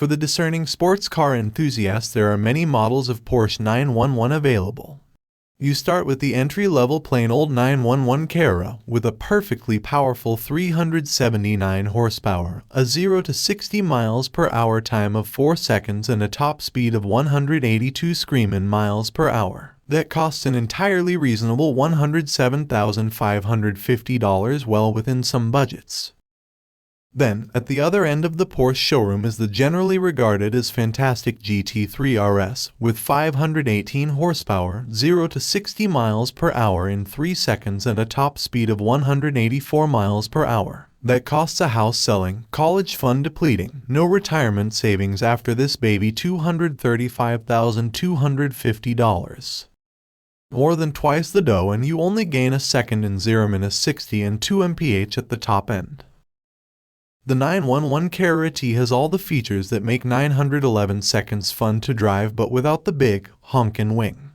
For the discerning sports car enthusiast, there are many models of Porsche 911 available. You start with the entry-level plain old 911 Carrera with a perfectly powerful 379 horsepower, a 0 to 60 miles per hour time of 4 seconds and a top speed of 182 screamin' miles per hour. That costs an entirely reasonable $107,550, well within some budgets. Then, at the other end of the Porsche showroom is the generally regarded as fantastic GT3 RS with 518 horsepower, 0 to 60 miles per hour in 3 seconds and a top speed of 184 miles per hour. That costs a house selling, college fund depleting, no retirement savings after this baby $235,250. More than twice the dough, and you only gain a second in 0-60 and 2 mph at the top end. The 911 Carrera T has all the features that make 911 seconds fun to drive, but without the big, honkin' wing.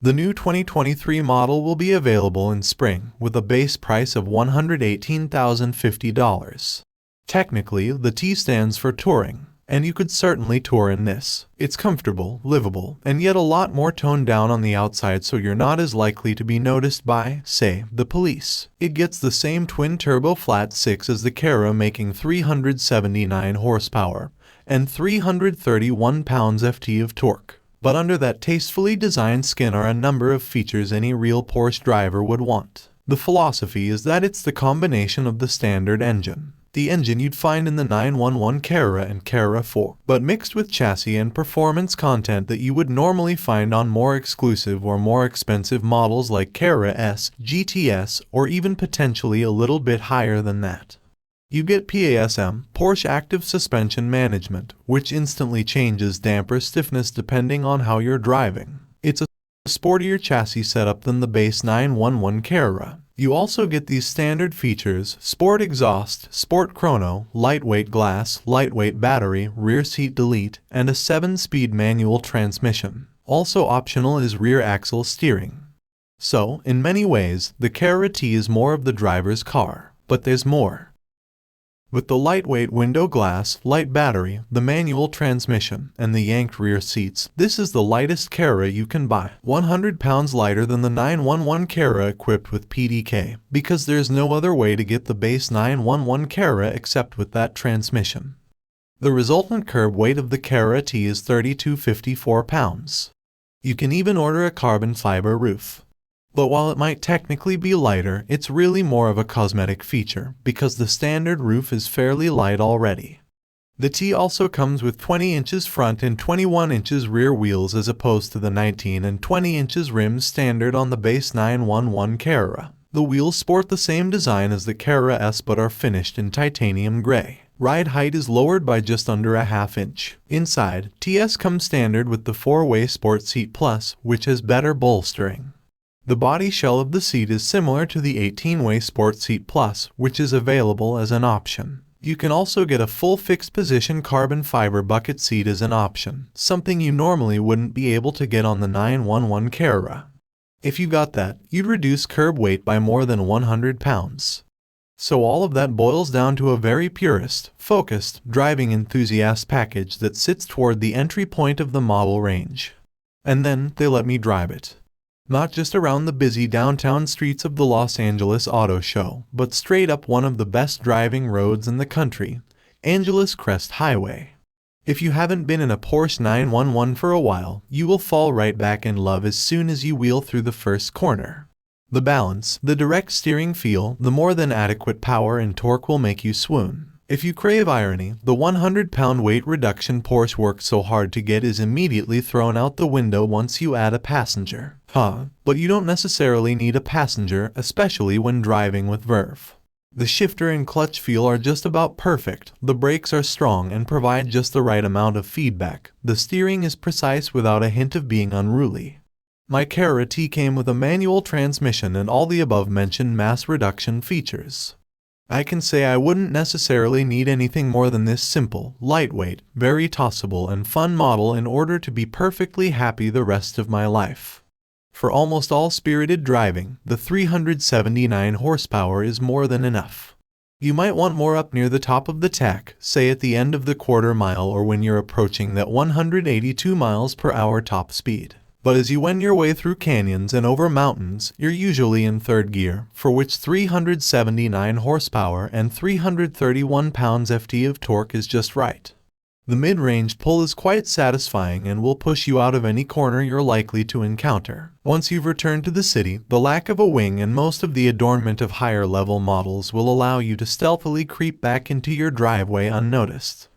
The new 2023 model will be available in spring with a base price of $118,050. Technically, the T stands for touring, and you could certainly tour in this. It's comfortable, livable, and yet a lot more toned down on the outside, so you're not as likely to be noticed by, say, the police. It gets the same twin-turbo flat 6 as the Carrera, making 379 horsepower and 331 pounds-ft of torque. But under that tastefully designed skin are a number of features any real Porsche driver would want. The philosophy is that it's the combination of the standard engine, the engine you'd find in the 911 Carrera and Carrera 4, but mixed with chassis and performance content that you would normally find on more exclusive or more expensive models like Carrera S, GTS, or even potentially a little bit higher than that. You get PASM, Porsche Active Suspension Management, which instantly changes damper stiffness depending on how you're driving. It's a sportier chassis setup than the base 911 Carrera. You also get these standard features: sport exhaust, sport chrono, lightweight glass, lightweight battery, rear seat delete, and a 7-speed manual transmission. Also optional is rear axle steering. So, in many ways, the Carrera T is more of the driver's car. But there's more. With the lightweight window glass, light battery, the manual transmission, and the yanked rear seats, this is the lightest Carrera you can buy. 100 pounds lighter than the 911 Carrera equipped with PDK, because there's no other way to get the base 911 Carrera except with that transmission. The resultant curb weight of the Carrera T is 3,254 pounds. You can even order a carbon fiber roof. But while it might technically be lighter, it's really more of a cosmetic feature, because the standard roof is fairly light already. The T also comes with 20 inches front and 21 inches rear wheels as opposed to the 19 and 20 inches rims standard on the base 911 Carrera. The wheels sport the same design as the Carrera S but are finished in titanium gray. Ride height is lowered by just under a ½ inch. Inside, TS comes standard with the 4-way Sport Seat Plus, which has better bolstering. The body shell of the seat is similar to the 18-way Sport Seat Plus, which is available as an option. You can also get a full fixed-position carbon fiber bucket seat as an option, something you normally wouldn't be able to get on the 911 Carrera. If you got that, you'd reduce curb weight by more than 100 pounds. So all of that boils down to a very purist, focused, driving enthusiast package that sits toward the entry point of the model range. And then they let me drive it. Not just around the busy downtown streets of the Los Angeles Auto Show, but straight up one of the best driving roads in the country, Angeles Crest Highway. If you haven't been in a Porsche 911 for a while, you will fall right back in love as soon as you wheel through the first corner. The balance, the direct steering feel, the more than adequate power and torque will make you swoon. If you crave irony, the 100-pound weight reduction Porsche worked so hard to get is immediately thrown out the window once you add a passenger. But you don't necessarily need a passenger, especially when driving with verve. The shifter and clutch feel are just about perfect, the brakes are strong and provide just the right amount of feedback, the steering is precise without a hint of being unruly. My Carrera T came with a manual transmission and all the above-mentioned mass reduction features. I can say I wouldn't necessarily need anything more than this simple, lightweight, very tossable and fun model in order to be perfectly happy the rest of my life. For almost all spirited driving, the 379 horsepower is more than enough. You might want more up near the top of the tack, say at the end of the quarter mile or when you're approaching that 182 miles per hour top speed. But as you wend your way through canyons and over mountains, you're usually in third gear, for which 379 horsepower and 331 pounds-ft of torque is just right. The mid-range pull is quite satisfying and will push you out of any corner you're likely to encounter. Once you've returned to the city, the lack of a wing and most of the adornment of higher-level models will allow you to stealthily creep back into your driveway unnoticed.